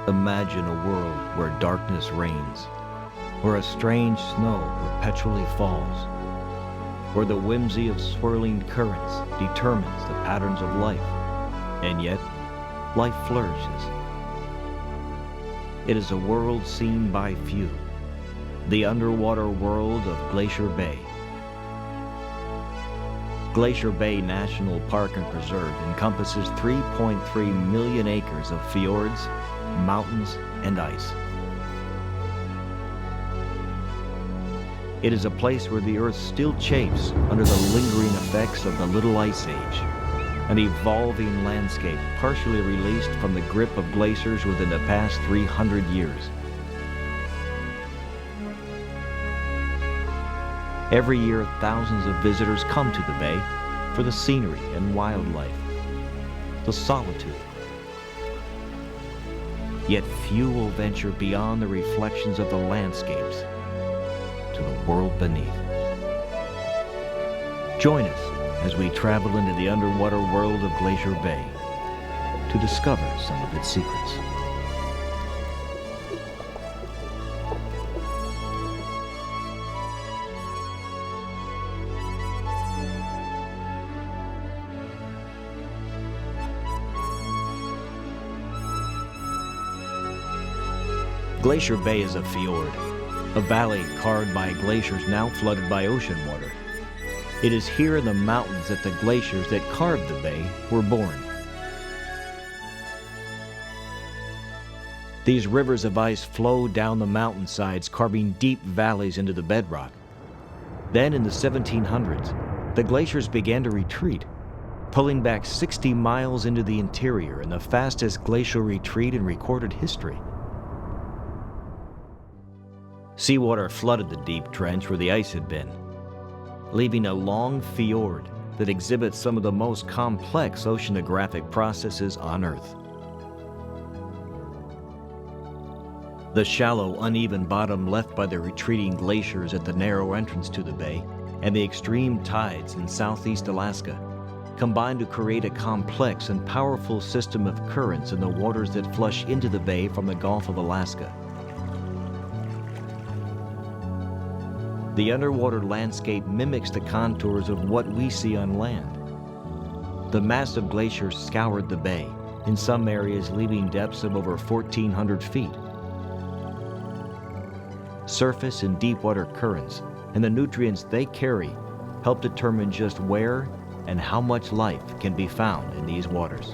Imagine a world where darkness reigns, where a strange snow perpetually falls, where the whimsy of swirling currents determines the patterns of life, and yet life flourishes. It is a world seen by few, the underwater world of Glacier Bay. Glacier Bay National Park and Preserve encompasses 3.3 million acres of fjords, mountains, and ice. It is a place where the Earth still chafes under the lingering effects of the Little Ice Age, an evolving landscape partially released from the grip of glaciers within the past 300 years. Every year, thousands of visitors come to the bay for the scenery and wildlife, the solitude. Yet few will venture beyond the reflections of the landscapes to the world beneath. Join us as we travel into the underwater world of Glacier Bay to discover some of its secrets. Glacier Bay is a fjord, a valley carved by glaciers now flooded by ocean water. It is here in the mountains that the glaciers that carved the bay were born. These rivers of ice flow down the mountainsides, carving deep valleys into the bedrock. Then in the 1700s, the glaciers began to retreat, pulling back 60 miles into the interior in the fastest glacial retreat in recorded history. Seawater flooded the deep trench where the ice had been, leaving a long fjord that exhibits some of the most complex oceanographic processes on Earth. The shallow, uneven bottom left by the retreating glaciers at the narrow entrance to the bay and the extreme tides in southeast Alaska combine to create a complex and powerful system of currents in the waters that flush into the bay from the Gulf of Alaska. The underwater landscape mimics the contours of what we see on land. The massive glaciers scoured the bay, in some areas leaving depths of over 1,400 feet. Surface and deep-water currents and the nutrients they carry help determine just where and how much life can be found in these waters.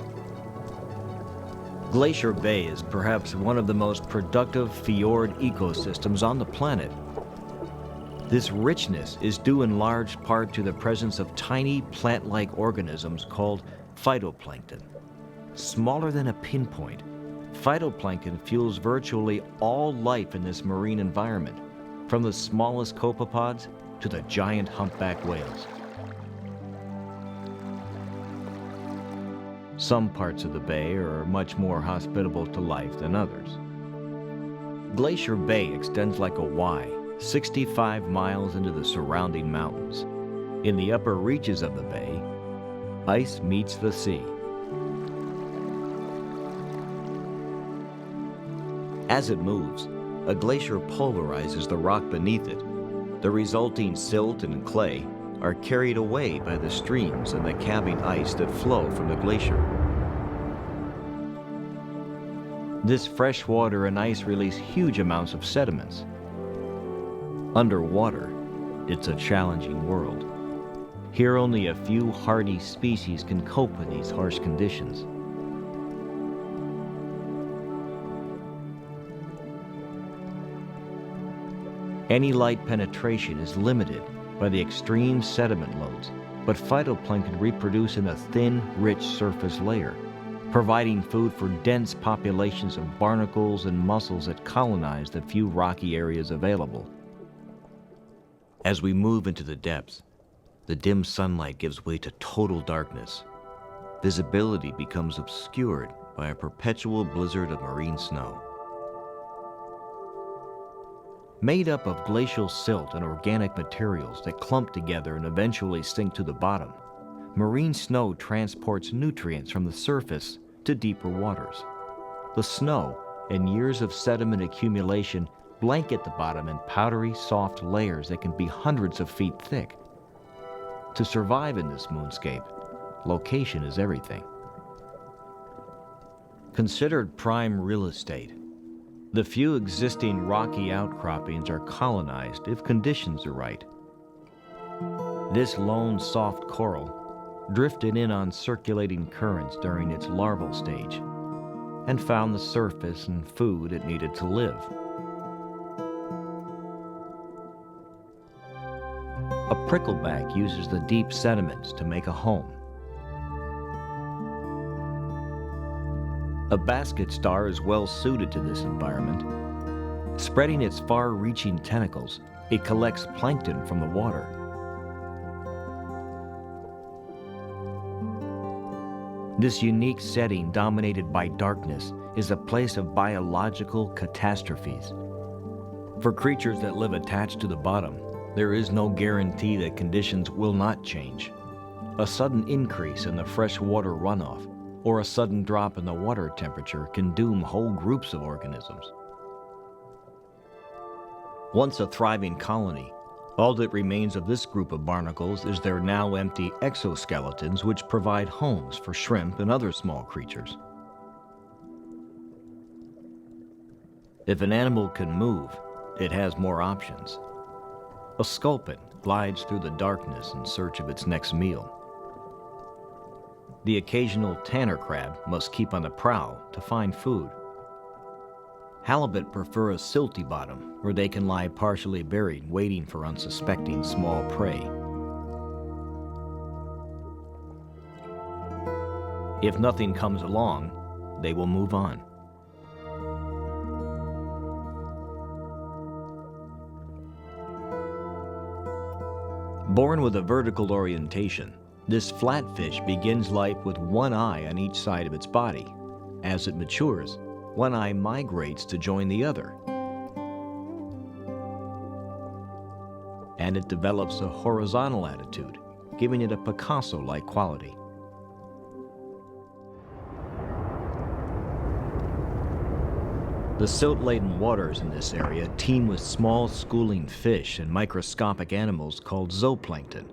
Glacier Bay is perhaps one of the most productive fjord ecosystems on the planet. This richness is due in large part to the presence of tiny plant-like organisms called phytoplankton. Smaller than a pinpoint, phytoplankton fuels virtually all life in this marine environment, from the smallest copepods to the giant humpback whales. Some parts of the bay are much more hospitable to life than others. Glacier Bay extends like a Y, 65 miles into the surrounding mountains. In the upper reaches of the bay, ice meets the sea. As it moves, a glacier pulverizes the rock beneath it. The resulting silt and clay are carried away by the streams and the calving ice that flow from the glacier. This fresh water and ice release huge amounts of sediments. Underwater, it's a challenging world. Here only a few hardy species can cope with these harsh conditions. Any light penetration is limited by the extreme sediment loads, but phytoplankton reproduce in a thin, rich surface layer, providing food for dense populations of barnacles and mussels that colonize the few rocky areas available. As we move into the depths, the dim sunlight gives way to total darkness. Visibility becomes obscured by a perpetual blizzard of marine snow. Made up of glacial silt and organic materials that clump together and eventually sink to the bottom, marine snow transports nutrients from the surface to deeper waters. The snow and years of sediment accumulation blanket the bottom in powdery, soft layers that can be hundreds of feet thick. To survive in this moonscape, location is everything. Considered prime real estate, the few existing rocky outcroppings are colonized if conditions are right. This lone soft coral drifted in on circulating currents during its larval stage and found the surface and food it needed to live. A prickleback uses the deep sediments to make a home. A basket star is well suited to this environment. Spreading its far-reaching tentacles, it collects plankton from the water. This unique setting, dominated by darkness, is a place of biological catastrophes. For creatures that live attached to the bottom, there is no guarantee that conditions will not change. A sudden increase in the freshwater runoff or a sudden drop in the water temperature can doom whole groups of organisms. Once a thriving colony, all that remains of this group of barnacles is their now empty exoskeletons, which provide homes for shrimp and other small creatures. If an animal can move, it has more options. A sculpin glides through the darkness in search of its next meal. The occasional tanner crab must keep on the prowl to find food. Halibut prefer a silty bottom where they can lie partially buried, waiting for unsuspecting small prey. If nothing comes along, they will move on. Born with a vertical orientation, this flatfish begins life with one eye on each side of its body. As it matures, one eye migrates to join the other, and it develops a horizontal attitude, giving it a Picasso-like quality. The silt-laden waters in this area teem with small schooling fish and microscopic animals called zooplankton.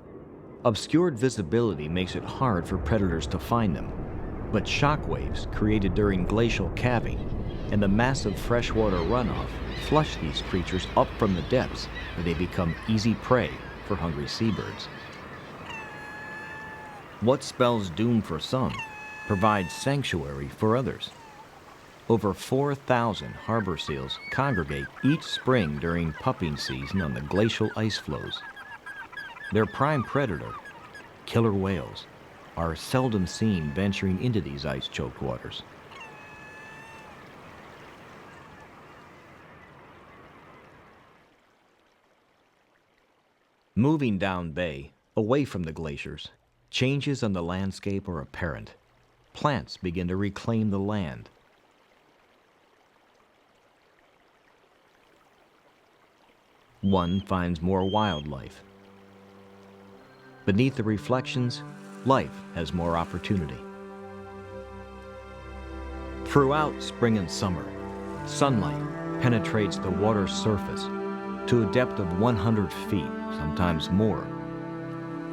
Obscured visibility makes it hard for predators to find them, but shock waves created during glacial calving and the massive freshwater runoff flush these creatures up from the depths, where they become easy prey for hungry seabirds. What spells doom for some provides sanctuary for others. Over 4,000 harbor seals congregate each spring during pupping season on the glacial ice floes. Their prime predator, killer whales, are seldom seen venturing into these ice-choked waters. Moving down bay, away from the glaciers, changes on the landscape are apparent. Plants begin to reclaim the land. One finds more wildlife. Beneath the reflections, life has more opportunity. Throughout spring and summer, sunlight penetrates the water's surface to a depth of 100 feet, sometimes more.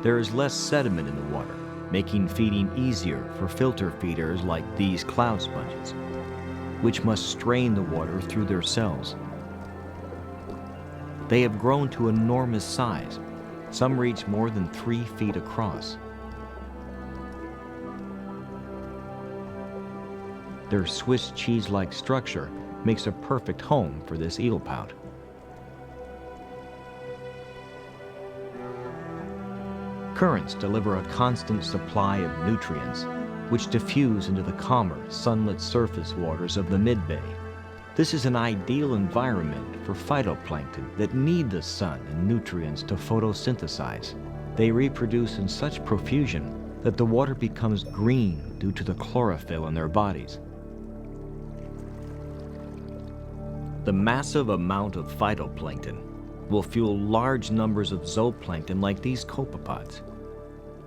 There is less sediment in the water, making feeding easier for filter feeders like these cloud sponges, which must strain the water through their cells. They have grown to enormous size. Some reach more than 3 feet across. Their Swiss cheese-like structure makes a perfect home for this eelpout. Currents deliver a constant supply of nutrients, which diffuse into the calmer, sunlit surface waters of the mid-bay. This is an ideal environment for phytoplankton that need the sun and nutrients to photosynthesize. They reproduce in such profusion that the water becomes green due to the chlorophyll in their bodies. The massive amount of phytoplankton will fuel large numbers of zooplankton like these copepods.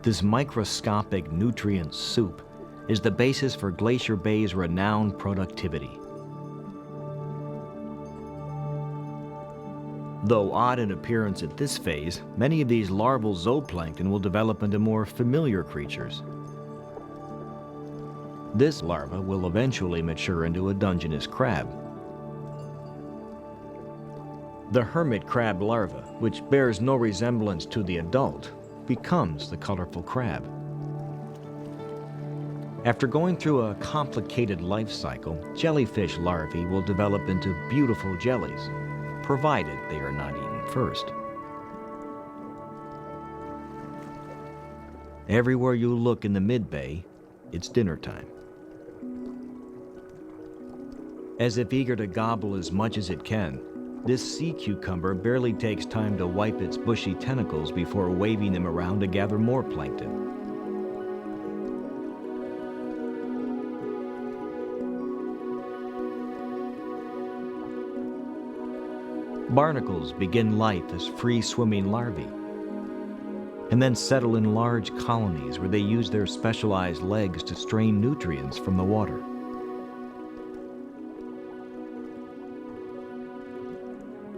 This microscopic nutrient soup is the basis for Glacier Bay's renowned productivity. Though odd in appearance at this phase, many of these larval zooplankton will develop into more familiar creatures. This larva will eventually mature into a Dungeness crab. The hermit crab larva, which bears no resemblance to the adult, becomes the colorful crab. After going through a complicated life cycle, jellyfish larvae will develop into beautiful jellies, provided they are not eaten first. Everywhere you look in the mid-bay, it's dinner time. As if eager to gobble as much as it can, this sea cucumber barely takes time to wipe its bushy tentacles before waving them around to gather more plankton. Barnacles begin life as free-swimming larvae, and then settle in large colonies where they use their specialized legs to strain nutrients from the water.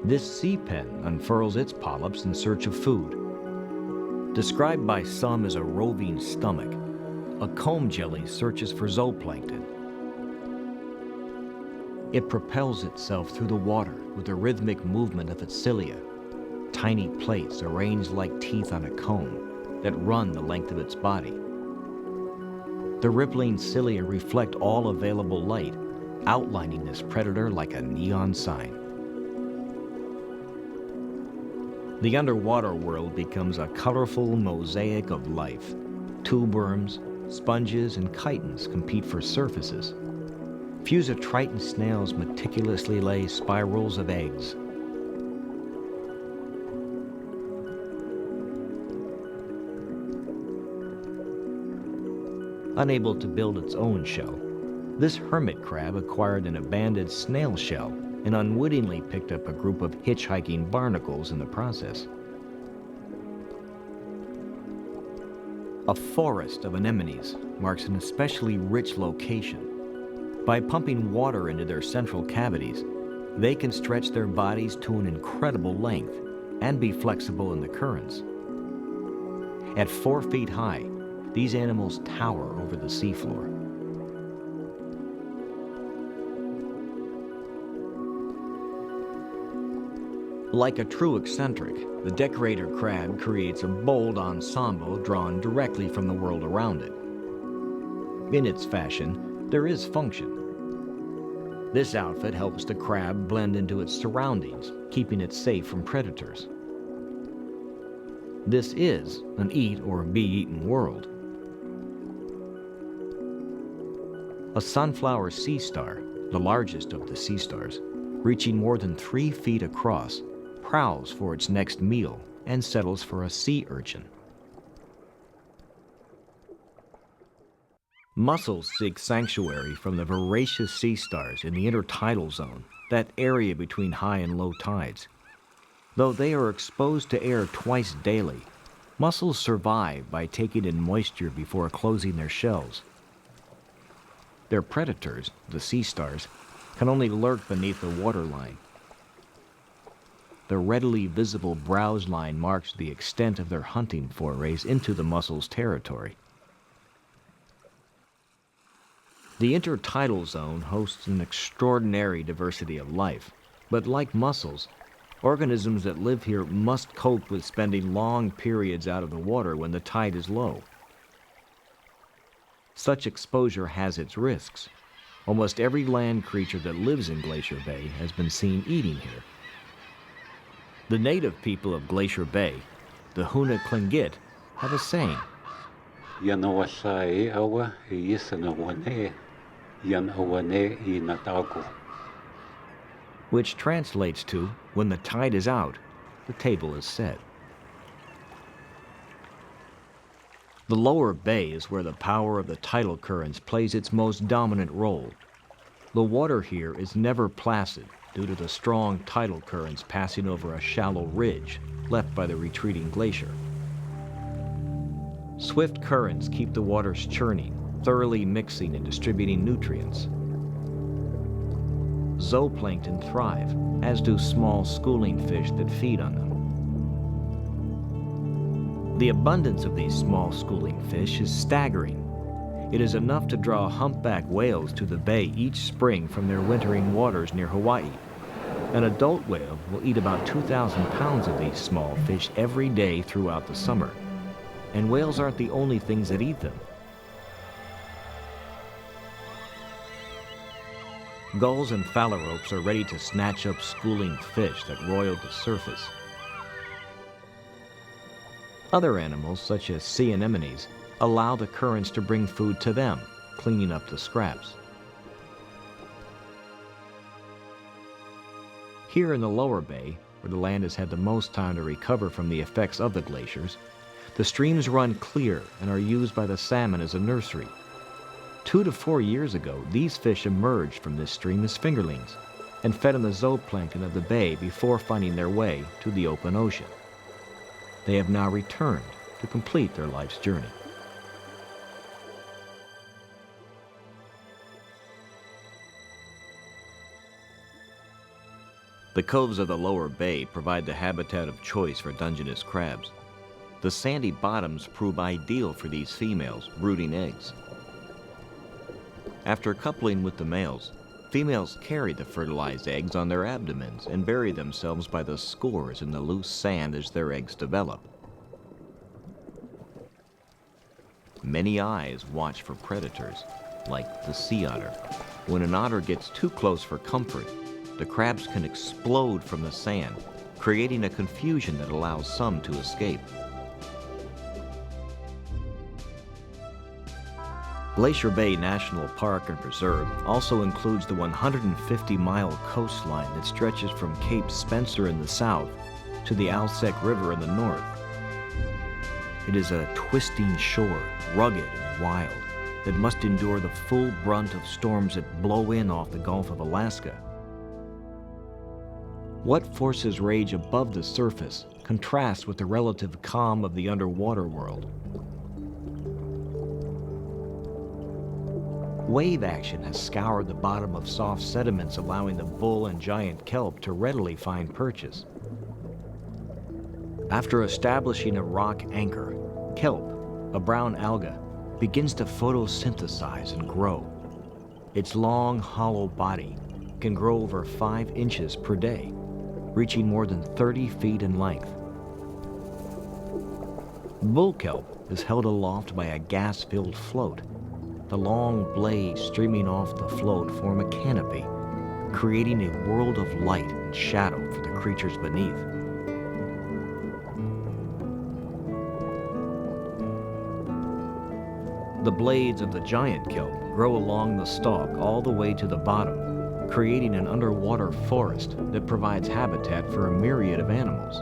This sea pen unfurls its polyps in search of food. Described by some as a roving stomach, a comb jelly searches for zooplankton. It propels itself through the water with a rhythmic movement of its cilia, tiny plates arranged like teeth on a comb that run the length of its body. The rippling cilia reflect all available light, outlining this predator like a neon sign. The underwater world becomes a colorful mosaic of life. Tube worms, sponges, and chitons compete for surfaces. Fusotriton snails meticulously lay spirals of eggs. Unable to build its own shell, this hermit crab acquired an abandoned snail shell and unwittingly picked up a group of hitchhiking barnacles in the process. A forest of anemones marks an especially rich location. By pumping water into their central cavities, they can stretch their bodies to an incredible length and be flexible in the currents. At 4 feet high, these animals tower over the seafloor. Like a true eccentric, the decorator crab creates a bold ensemble drawn directly from the world around it. In its fashion, there is function. This outfit helps the crab blend into its surroundings, keeping it safe from predators. This is an eat or be eaten world. A sunflower sea star, the largest of the sea stars, reaching more than 3 feet across, prowls for its next meal and settles for a sea urchin. Mussels seek sanctuary from the voracious sea stars in the intertidal zone, that area between high and low tides. Though they are exposed to air twice daily, mussels survive by taking in moisture before closing their shells. Their predators, the sea stars, can only lurk beneath the waterline. The readily visible browse line marks the extent of their hunting forays into the mussel's territory. The intertidal zone hosts an extraordinary diversity of life, but like mussels, organisms that live here must cope with spending long periods out of the water when the tide is low. Such exposure has its risks. Almost every land creature that lives in Glacier Bay has been seen eating here. The native people of Glacier Bay, the Huna Tlingit, have a saying. Which translates to, when the tide is out, the table is set. The lower bay is where the power of the tidal currents plays its most dominant role. The water here is never placid due to the strong tidal currents passing over a shallow ridge left by the retreating glacier. Swift currents keep the waters churning, thoroughly mixing and distributing nutrients. Zooplankton thrive, as do small schooling fish that feed on them. The abundance of these small schooling fish is staggering. It is enough to draw humpback whales to the bay each spring from their wintering waters near Hawaii. An adult whale will eat about 2,000 pounds of these small fish every day throughout the summer. And whales aren't the only things that eat them. Gulls and phalaropes are ready to snatch up schooling fish that roil the surface. Other animals, such as sea anemones, allow the currents to bring food to them, cleaning up the scraps. Here in the lower bay, where the land has had the most time to recover from the effects of the glaciers, the streams run clear and are used by the salmon as a nursery. 2 to 4 years ago, these fish emerged from this stream as fingerlings and fed on the zooplankton of the bay before finding their way to the open ocean. They have now returned to complete their life's journey. The coves of the lower bay provide the habitat of choice for Dungeness crabs. The sandy bottoms prove ideal for these females brooding eggs. After coupling with the males, females carry the fertilized eggs on their abdomens and bury themselves by the scores in the loose sand as their eggs develop. Many eyes watch for predators, like the sea otter. When an otter gets too close for comfort, the crabs can explode from the sand, creating a confusion that allows some to escape. Glacier Bay National Park and Preserve also includes the 150-mile coastline that stretches from Cape Spencer in the south to the Alsek River in the north. It is a twisting shore, rugged and wild, that must endure the full brunt of storms that blow in off the Gulf of Alaska. What forces rage above the surface contrasts with the relative calm of the underwater world. Wave action has scoured the bottom of soft sediments, allowing the bull and giant kelp to readily find purchase. After establishing a rock anchor, kelp, a brown alga, begins to photosynthesize and grow. Its long, hollow body can grow over 5 inches per day, reaching more than 30 feet in length. Bull kelp is held aloft by a gas-filled float. The long blades streaming off the float form a canopy, creating a world of light and shadow for the creatures beneath. The blades of the giant kelp grow along the stalk all the way to the bottom, creating an underwater forest that provides habitat for a myriad of animals.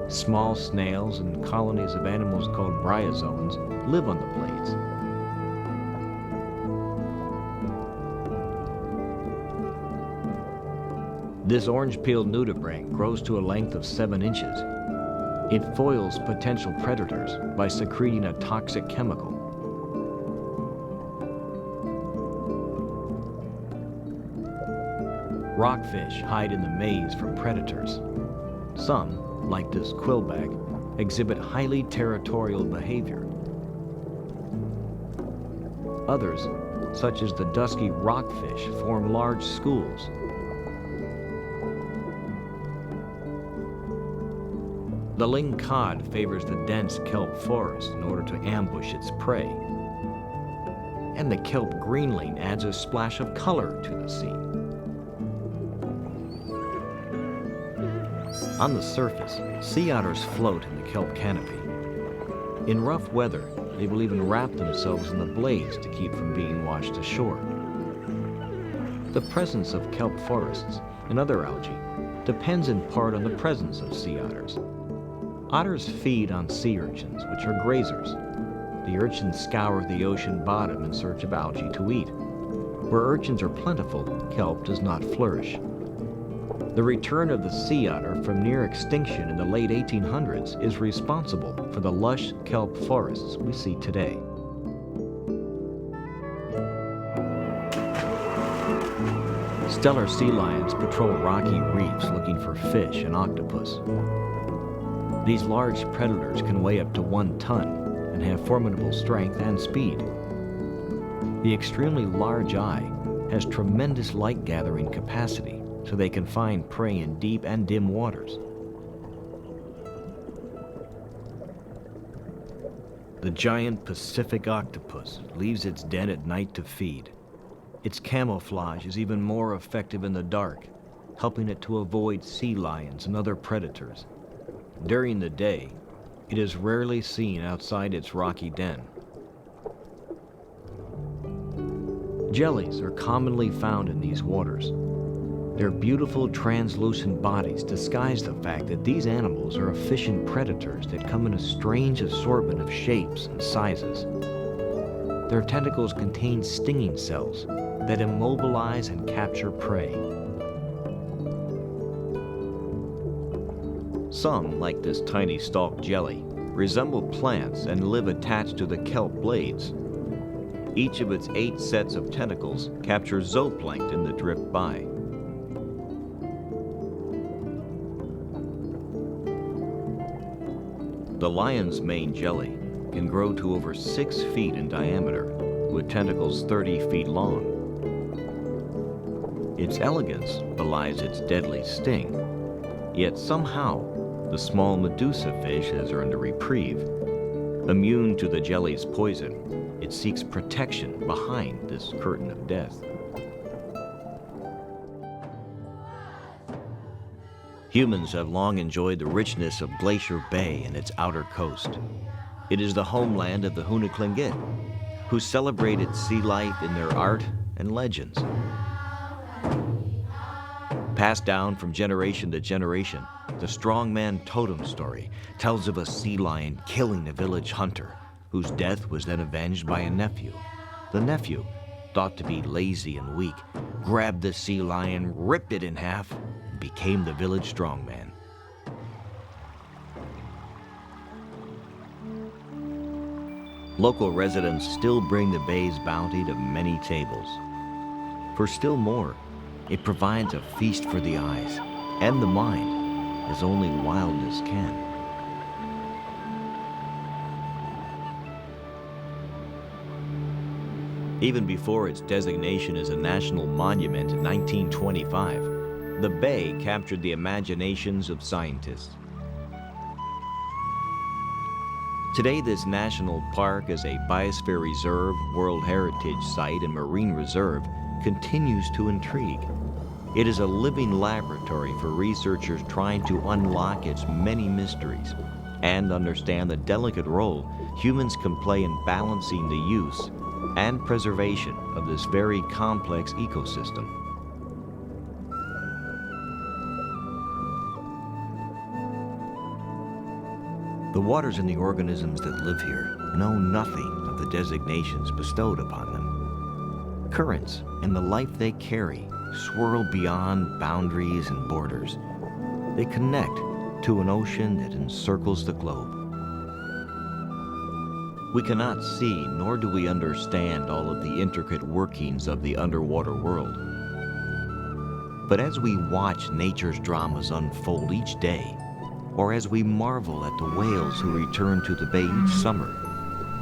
Small snails and colonies of animals called bryozoans live on the blades. This orange-peeled nudibranch grows to a length of 7 inches. It foils potential predators by secreting a toxic chemical. Rockfish hide in the maze from predators. Some, like this quillback, exhibit highly territorial behavior. Others, such as the dusky rockfish, form large schools. The ling cod favors the dense kelp forest in order to ambush its prey. And the kelp greenling adds a splash of color to the scene. On the surface, sea otters float in the kelp canopy. In rough weather, they will even wrap themselves in the blades to keep from being washed ashore. The presence of kelp forests and other algae depends in part on the presence of sea otters. Otters feed on sea urchins, which are grazers. The urchins scour the ocean bottom in search of algae to eat. Where urchins are plentiful, kelp does not flourish. The return of the sea otter from near extinction in the late 1800s is responsible for the lush kelp forests we see today. Stellar sea lions patrol rocky reefs looking for fish and octopus. These large predators can weigh up to 1 ton and have formidable strength and speed. The extremely large eye has tremendous light-gathering capacity, so they can find prey in deep and dim waters. The giant Pacific octopus leaves its den at night to feed. Its camouflage is even more effective in the dark, helping it to avoid sea lions and other predators. During the day, it is rarely seen outside its rocky den. Jellies are commonly found in these waters. Their beautiful translucent bodies disguise the fact that these animals are efficient predators that come in a strange assortment of shapes and sizes. Their tentacles contain stinging cells that immobilize and capture prey. Some, like this tiny stalk jelly, resemble plants and live attached to the kelp blades. Each of its 8 sets of tentacles captures zooplankton that drift by. The lion's mane jelly can grow to over 6 feet in diameter, with tentacles 30 feet long. Its elegance belies its deadly sting, yet somehow the small Medusa fish has earned a reprieve. Immune to the jelly's poison, it seeks protection behind this curtain of death. Humans have long enjoyed the richness of Glacier Bay and its outer coast. It is the homeland of the Hunaklingit, who celebrated sea life in their art and legends. Passed down from generation to generation, the strongman totem story tells of a sea lion killing a village hunter, whose death was then avenged by a nephew. The nephew, thought to be lazy and weak, grabbed the sea lion, ripped it in half, and became the village strongman. Local residents still bring the bay's bounty to many tables. For still more, it provides a feast for the eyes and the mind, as only wildness can. Even before its designation as a national monument in 1925, the bay captured the imaginations of scientists. Today, this national park as a biosphere reserve, World Heritage Site, and marine reserve continues to intrigue. It is a living laboratory for researchers trying to unlock its many mysteries and understand the delicate role humans can play in balancing the use and preservation of this very complex ecosystem. The waters and the organisms that live here know nothing of the designations bestowed upon them. Currents and the life they carry swirl beyond boundaries and borders. They connect to an ocean that encircles the globe. We cannot see, nor do we understand all of the intricate workings of the underwater world. But as we watch nature's dramas unfold each day, or as we marvel at the whales who return to the bay each summer,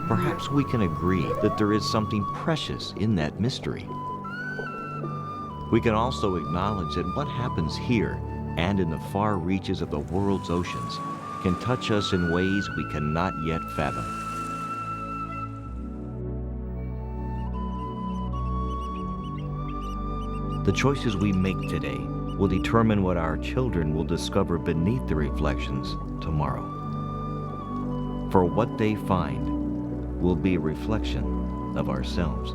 perhaps we can agree that there is something precious in that mystery. We can also acknowledge that what happens here and in the far reaches of the world's oceans can touch us in ways we cannot yet fathom. The choices we make today will determine what our children will discover beneath the reflections tomorrow. For what they find will be a reflection of ourselves.